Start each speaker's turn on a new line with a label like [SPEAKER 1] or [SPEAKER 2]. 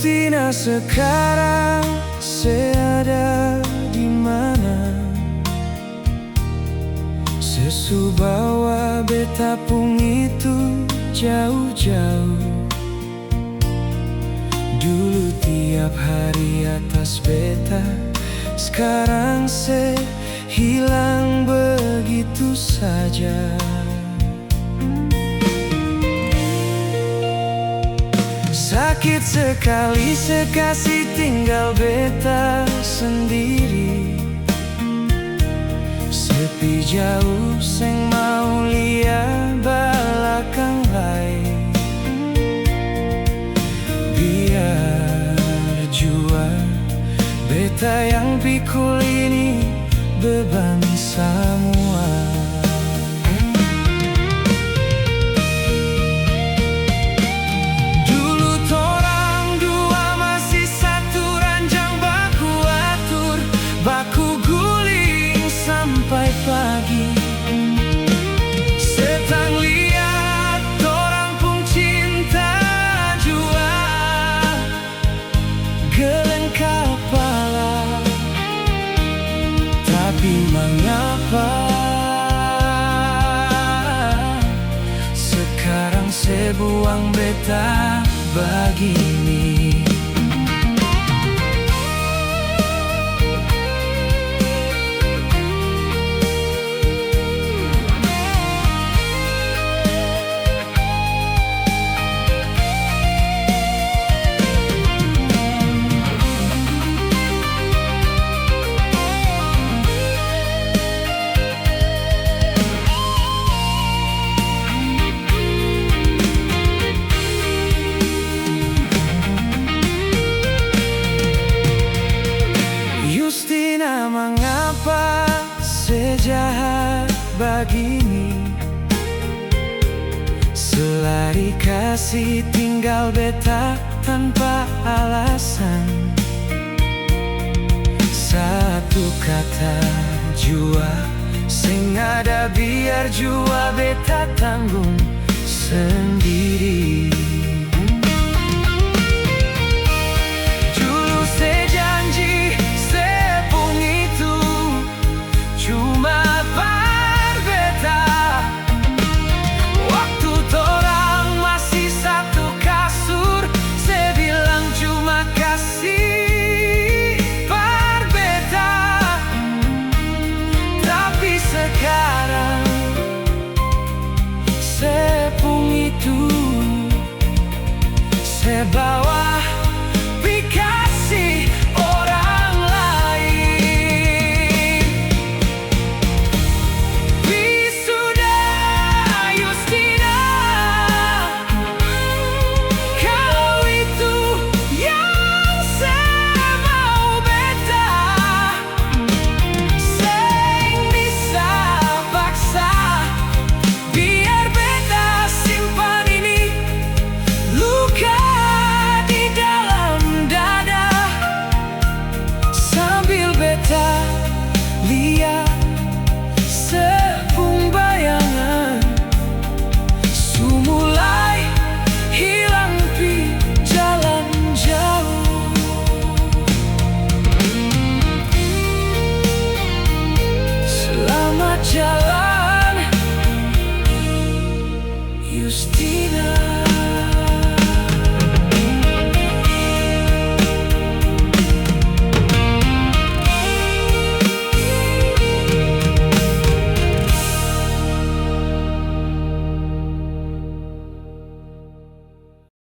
[SPEAKER 1] Justina sekarang seada di mana? Sesu bawa beta pung itu jauh-jauh. Dulu tiap hari atas beta, sekarang hilang begitu saja. Sakit sekali sekasih tinggal beta sendiri. Sepi jauh seng mau lihat belakang lain. Biar jua beta yang pikul ini beban semua. Pagi setang lihat orang pun cinta jua geleng kepala. Tapi mengapa sekarang sebuang beta begini? Justina mengapa sejahat begini? Selari kasih tinggal beta tanpa alasan. Satu kata jua sing ada biar jua beta tanggung sendiri. Saya bawa pikasi orang lain. Wisuda Justina, kau itu yang saya mau beta. Seng bisa paksa biar beta simpan ini luka lihat sepung bayangan sumulai hilang pi jalan jauh. Selamat jalan.